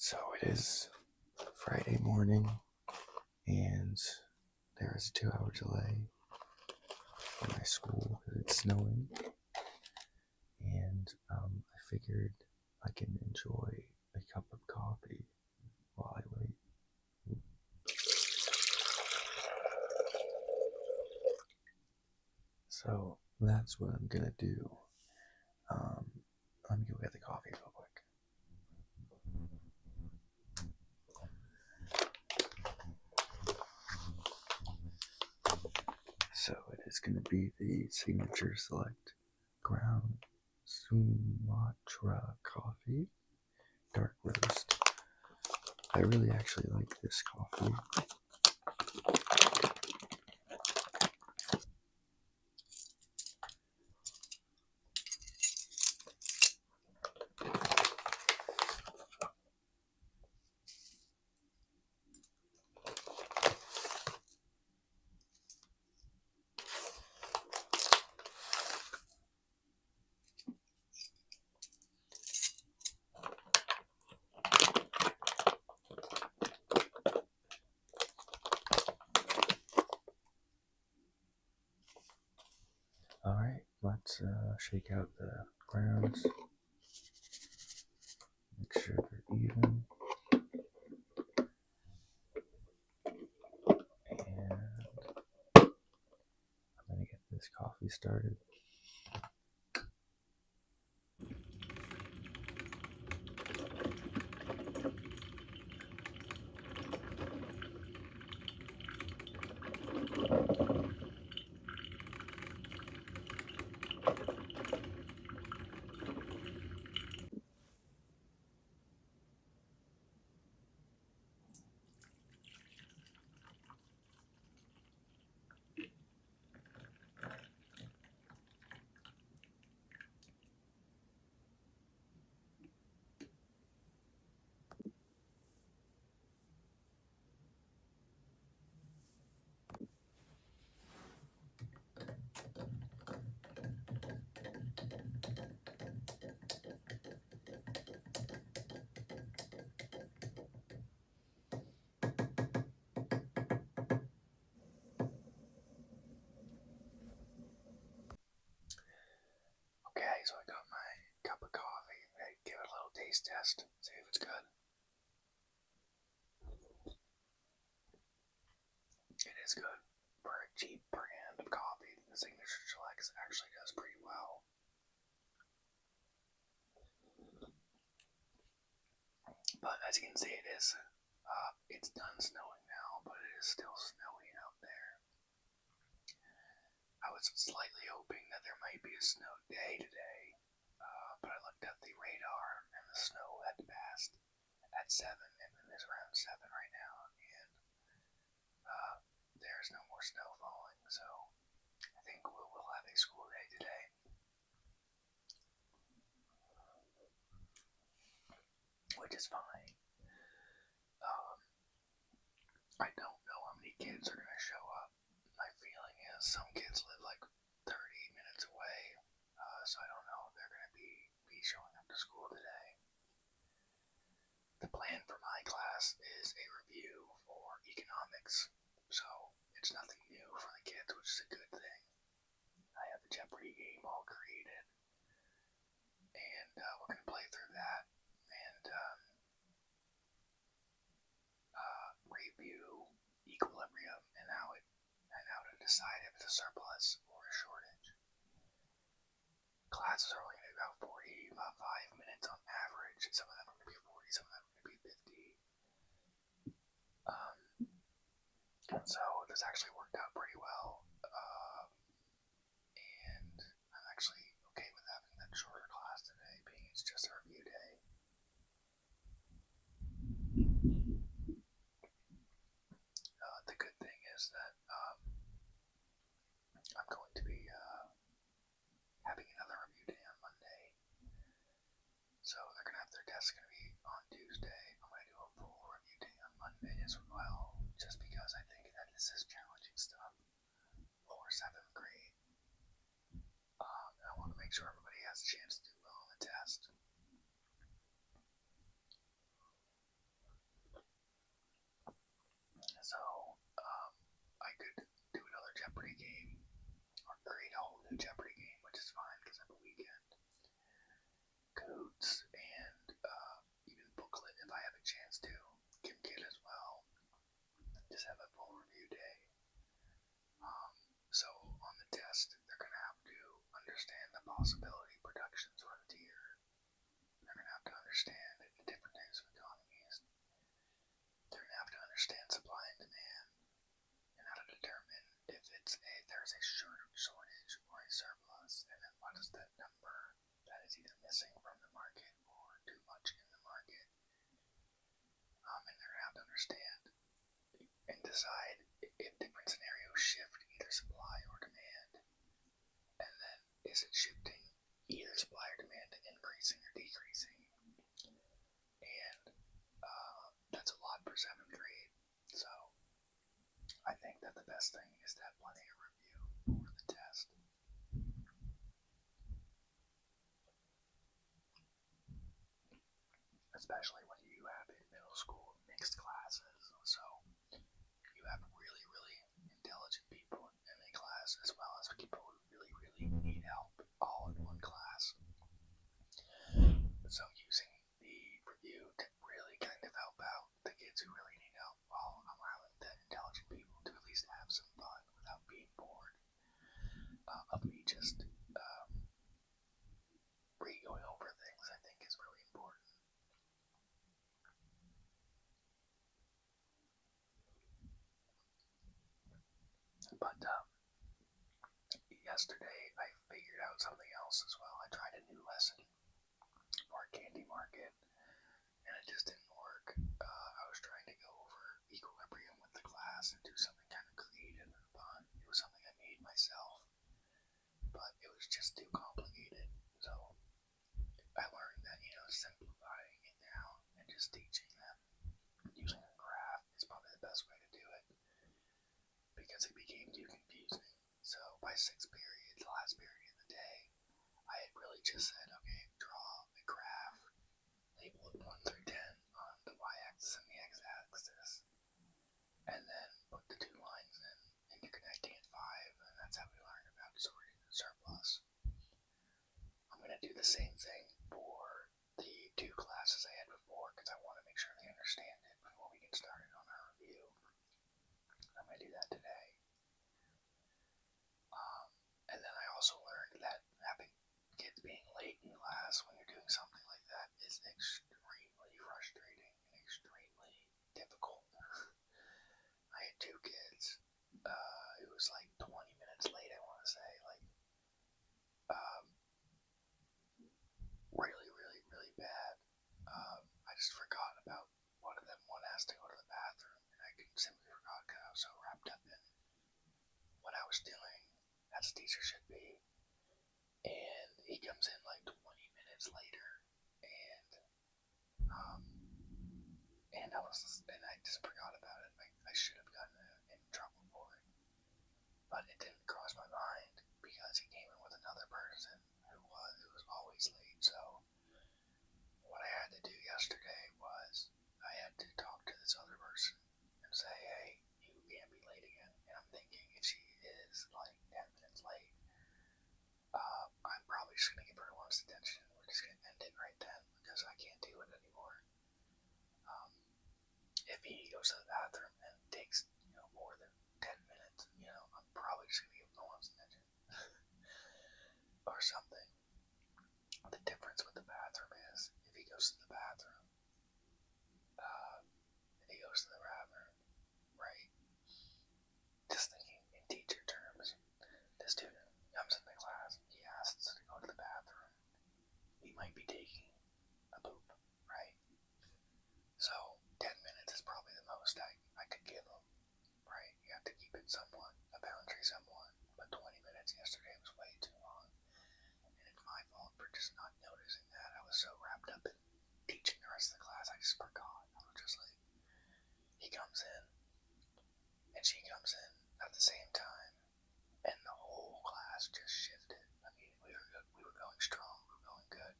So it is Friday morning, and there is a 2-hour delay for my school because it's snowing. And I figured I can enjoy a cup of coffee while I wait. So that's what I'm gonna do. Let me go get the coffee real quick. So it is going to be the Signature Select Ground Sumatra Coffee, dark roast. I really actually like this coffee. Alright, let's shake out the grounds. Make sure they're even. And I'm going to get this coffee started. Okay, so I got my cup of coffee. I give it a little taste test, see if it's good. It is good. For a cheap brand of coffee, the Signature Select actually does pretty well. But as you can see, it's done snowing now, but it is still snowy out there. I was slightly hoping that there might be a snow day today, but I looked at the radar and the snow had passed at 7, and it is around 7 right now, and there's no more snow falling, so I think we'll have a school day today. Which is fine. I don't know how many kids are going to show up. My feeling is some kids live like 30 minutes away, so I don't know if they're going to be showing up to school today. The plan for my class is a review for economics, so it's nothing new for the kids, which is a good thing. I have the Jeopardy game all created, and we're going to play through that and review equilibrium and how to decide if it's a surplus or a shortage. Classes are only going to be about 45 minutes on average. Some of them are going to be 40, some of them are going to be 50. So this actually worked out pretty well. And I'm actually okay with having that shorter class today, being it's just a review day. The good thing is that I'm going to be having another review day on Monday. So they're going to have their tests going to be on Tuesday. I'm going to do a full review day on Monday as well, just because I think that this is challenging stuff for 7th grade. I want to make sure everybody has a chance to do well on the test. new Jeopardy game, which is fine because I have a weekend. Coots and even Booklet if I have a chance to. Kimkit as well. Just have a full review day. So on the test, they're going to have to understand the possibility productions for the year. They're going to have to understand the different types of economies. They're going to have to understand supply and demand and how to determine if there's a shortage or a surplus, and then what is that number that is either missing from the market or too much in the market. And they're going to have to understand and decide if different scenarios shift either supply or demand, and then is it shifting either supply or demand to increasing or decreasing. And that's a lot for 7th grade, so I think that the best thing is to have plenty of review for the test. Especially when you have in middle school mixed classes, so you have really, really intelligent people in a class as well as people who really, really need help all in one class. So using the review to really kind of help out the kids who really need help while allowing the intelligent people to at least have some fun without being bored of me just re-going over things, I think is really important. But yesterday I figured out something else as well. I tried a new lesson for Candy Market, and it just didn't work. I was trying to go over equilibrium with the class and do something kind of creative and fun. It was something I made myself, but it was just too complicated. So I learned that, simplifying it down and just teaching them using a graph is probably the best way to do it, because it became too confusing. So by 6th period, the last period of the day, I had really just said, okay, draw a graph, label it 1 through 10 on the y-axis and the x-axis, and then put the 2 lines in interconnecting at 5, and that's how we learned about sorting and surplus. I'm going to do the same thing for the 2 classes I had before, because I want to make sure they understand it before we get started on our review. I'm going to do that today. And then I also learned that having kids being late in class when you're doing something like that is extremely frustrating and extremely difficult. I had 2 kids. It was like 20 minutes late, I want to say. Really, really, really bad. I just forgot about one of them. One has to go to the bathroom, and I simply forgot because I was so wrapped up in what I was doing, as a teacher should be. And he comes in like 20 minutes later, and I just forgot about it. I should have gotten in trouble for it, but it didn't cross my mind because he came in with another person who was always late. So what I had to do yesterday was I had to talk to this other person and say, hey, you can't be late again. And I'm thinking, if she is like 10 minutes late, I'm probably just going to give her everyone's attention. We're just going to end it right then because I can't do it anymore. If he goes to the bathroom and takes, more than 10 minutes, I'm probably just going to give no one's attention. Or something. The difference with the bathroom is, if he goes to the bathroom, right? Just thinking in teacher terms, the student comes in the class, he asks to go to the bathroom. He might be taking a poop, right? So 10 minutes is probably the most I could give him, right? You have to keep it somewhat, a boundary somewhat, but 20 minutes yesterday was way too long. And it's my fault for just not noticing that. I was so wrapped up in teaching the rest of the class, I just forgot. I was just like, he comes in, and she comes in at the same time, and the whole class just shifted. I mean, we were going strong, we were going good.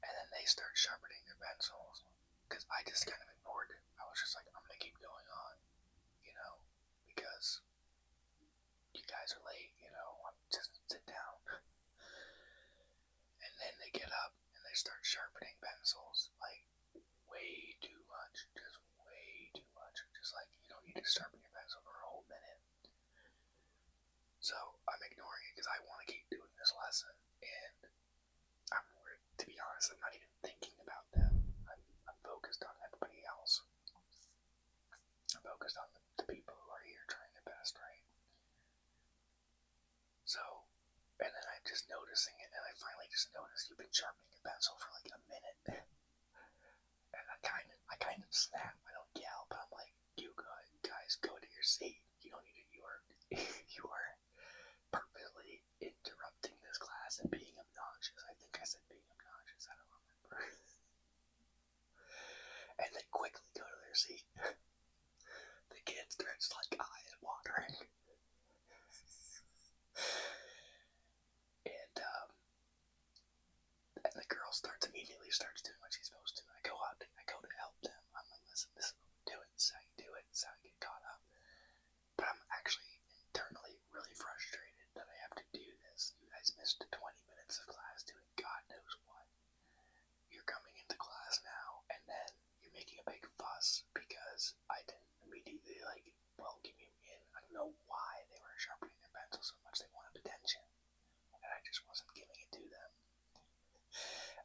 And then they start sharpening their pencils, because I just kind of ignored it. I was just like, I'm gonna keep going on, because you guys are late, I'm just just start sharpening pencils, like, way too much, just way too much. Just like, you don't need to sharpen your pencil for a whole minute. So I'm ignoring it because I want to keep doing this lesson, and to be honest, I'm not even thinking about them. I'm focused on everybody else. I'm focused on the people who are here trying their best, right? So, and then I'm just noticing it, and I finally just noticed you've been sharpening your pencil for like a minute. And I kind of snap. I don't yell, but I'm like, you guys go to your seat. You don't need to, you are purposely interrupting this class and being obnoxious. I think I said being obnoxious, I don't remember. And then quickly go to their seat. The kids, they're just like eyes watering. And the girl immediately starts doing what she's supposed to. I go to help them. I'm like, listen, this is what we're doing. This is how you do it. This is how you get caught up. But I'm actually internally really frustrated that I have to do this. You guys missed 20 minutes of class doing God knows what. You're coming into class now, and then you're making a big fuss because I didn't immediately, welcome you in. I don't know why they were sharpening their pencil so much. They wanted attention, and I just wasn't giving it to them.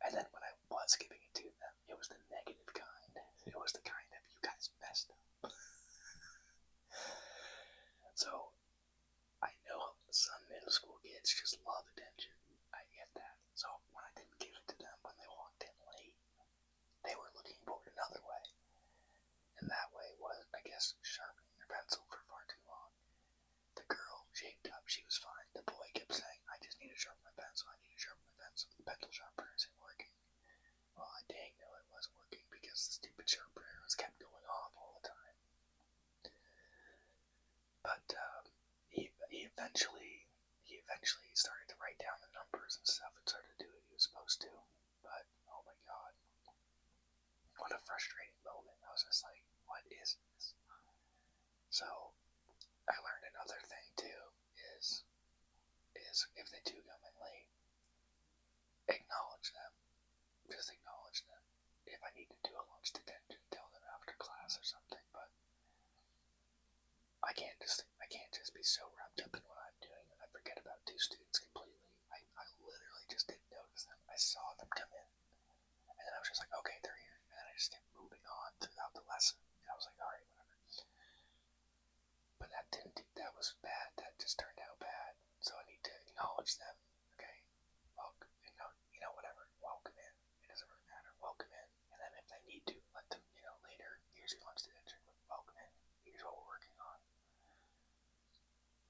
And then when I was giving it to them, it was the negative kind. It was the kind of, you guys messed up. So, I know some middle school kids just love attention. I get that. So, when I didn't give it to them when they walked in late, they were looking for it another way. And that way was, I guess, sharpening their pencil for far too long. The girl shaped up, she was fine. The boy kept saying, I just need to sharpen my pencil, I need to sharpen my pencil. The pencil sharpener isn't working. Well, I dang know it was working because the stupid sharpener was kept going off all the time. But he eventually started to write down the numbers and stuff and started to do what he was supposed to. But oh my god, what a frustrating moment. I was just like, what is this? So I learned another thing too is if they do come in late, acknowledge them. Just acknowledge them. If I need to do a lunch detention, tell them after class or something, but I can't just be so wrapped up in what I'm doing that I forget about two students completely. I literally just didn't notice them. I saw them come in, and then I was just like, okay, they're here, and then I just kept moving on throughout the lesson. And I was like, alright, whatever. But that was bad. That just turned out bad. So I need to acknowledge them. Okay, welcome, whatever. Welcome in. It doesn't really matter. Welcome in, and then if they need to, let them, later. Here's your lunch detention. Welcome in. Here's what we're working on.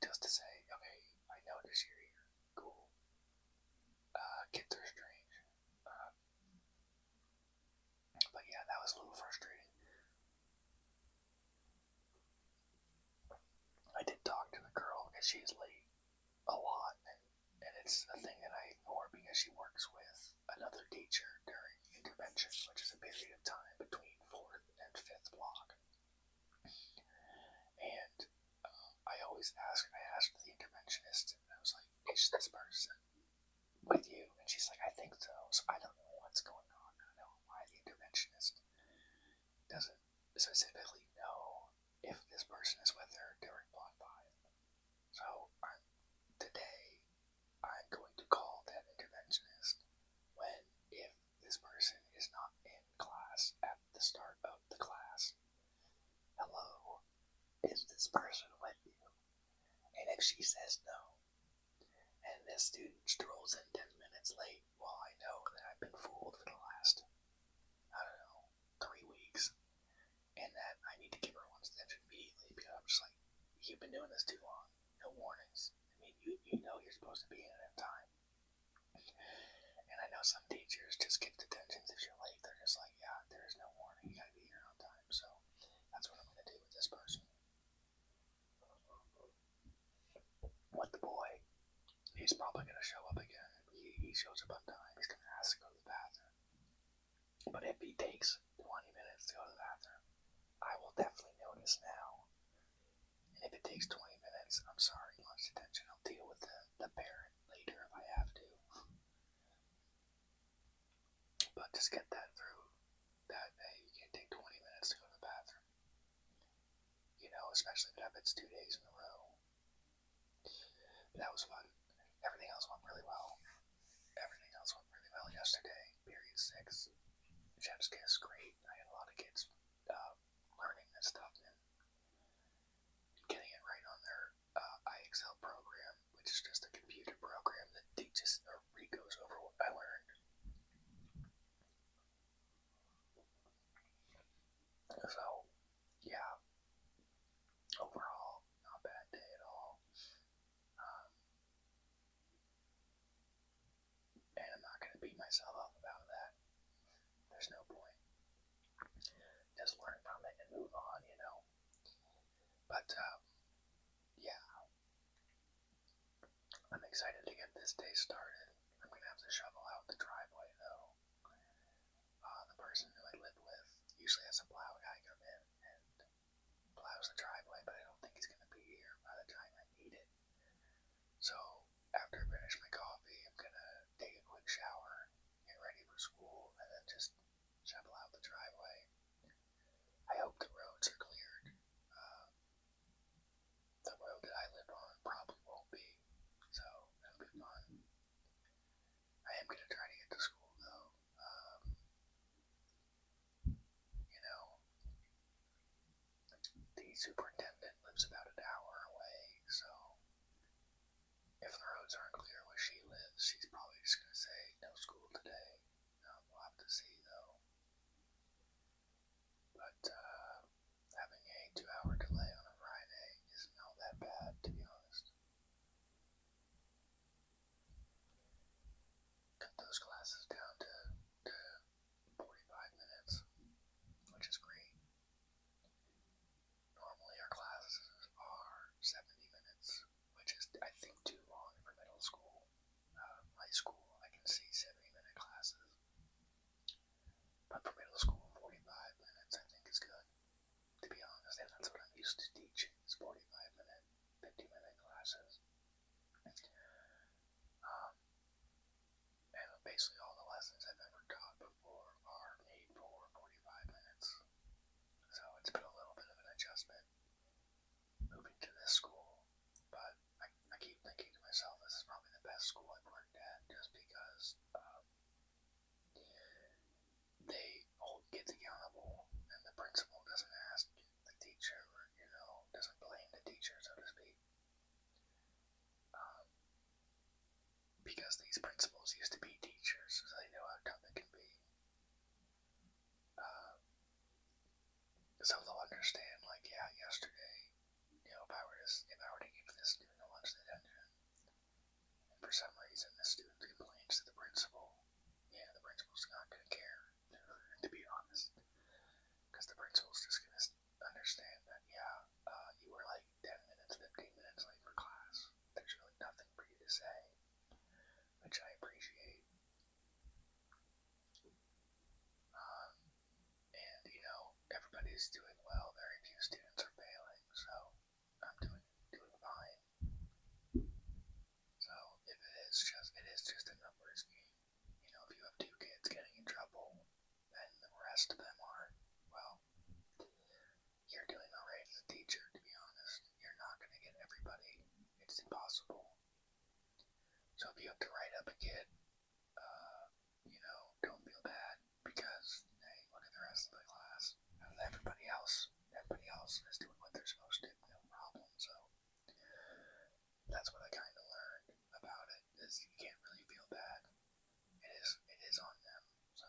Just to say, okay, I notice you're here. Cool. Kids are strange. But yeah, that was a little frustrating. I did talk to the girl because she's late a lot, and it's a thing that I ignore because she works with another teacher during intervention, which is a period of time between 4th and 5th block. And I asked the interventionist, and I was like, is this person with you? And she's like, I think so. So I don't know what's going on. I don't know why the interventionist doesn't specifically know if this person is with her during block 5. So today I'm going to call that interventionist if this person is not in class at the start of the class. Hello, is this person with you? And if she says no, and this student strolls in 10 minutes late, well, I know that I've been fooled for the last, 3 weeks, and that I need to give her one's attention immediately because I'm just like, you've been doing this too long. No warnings. I mean, you know you're supposed to be in at time. And I know some teachers just give detentions if you're late. They're just like, yeah, there is no warning. You gotta be here on time. So that's what I'm gonna do with this person. With the boy, he's probably gonna show up again. He shows up on time. He's gonna ask to go to the bathroom. But if he takes 20 minutes to go to the bathroom, I will definitely notice now. And if it takes 20 minutes, I'm sorry, lunch detention. I'll deal with the parent later if I have to. But just get that through that day. You can take 20 minutes to go to the bathroom. Especially if it happens 2 days in a row. But that was fun. Everything else went really well. Yesterday. Period 6. Chef's kiss, great. I had a lot of kids learning this stuff and getting it right on their IXL program, which is just a computer program that teaches or re-goes over what I learned. So, yeah, overall, not a bad day at all. And I'm not going to beat myself up about that. There's no point. Just learn from it and move on, But, yeah. I'm excited to get this day started. I'm going to have to shovel out the driveway, though. The person who I live with usually has a plow guy come in and plows the driveway, but I don't think he's going to be here by the time I need it. So, after I finish my coffee, I'm going to take a quick shower, get ready for school, and then just shovel out the driveway. I hope the roads are cleared. The road that I live on probably won't be, so it'll be fun. I am going to try to get to school, though. The superintendent lives about an hour away, so if the roads aren't clear where she lives, she's probably just going to say no school today. We'll have to see, though. But having a 2-hour delay on a Friday isn't all that bad, to be honest. Cut those classes down to 45 minutes, which is great. Normally our classes are 70 minutes, which is, I think, too long for middle school. High school, I can see 70-minute classes. But for middle school, 45 minutes I think is good, to be honest, and that's what I'm used to teaching, is 45-minute, 50-minute classes. And basically all the lessons I've ever taught before are made for 45 minutes. So it's been a little bit of an adjustment moving to this school, but I keep thinking to myself, this is probably the best school I've worked at, just because they hold kids accountable, and the principal doesn't ask the teacher, or, doesn't blame the teacher, so to speak. Because these principals used to be teachers, so they know how tough it can be. So they'll understand, like, yeah, yesterday, if I were to give this student a lunch detention, and for some reason the student complains to the principal, the principal's not going to care, to be honest. Because the principal's just going to understand that, you were like 10 minutes, 15 minutes late for class. There's really nothing for you to say, which I appreciate. And, everybody's doing well. Very few students are failing, so I'm doing fine. So if it is just a numbers game. If you have 2 kids getting in trouble and the rest of them aren't, well, you're doing alright as a teacher, to be honest. You're not going to get everybody. It's impossible. So if you have to write up a kid, don't feel bad, because, hey, look at the rest of the class. Everybody else is doing what they're supposed to, no problem. So that's what I kind of learned about it, is you can't really feel bad. It is on them. So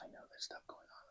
I know there's stuff going on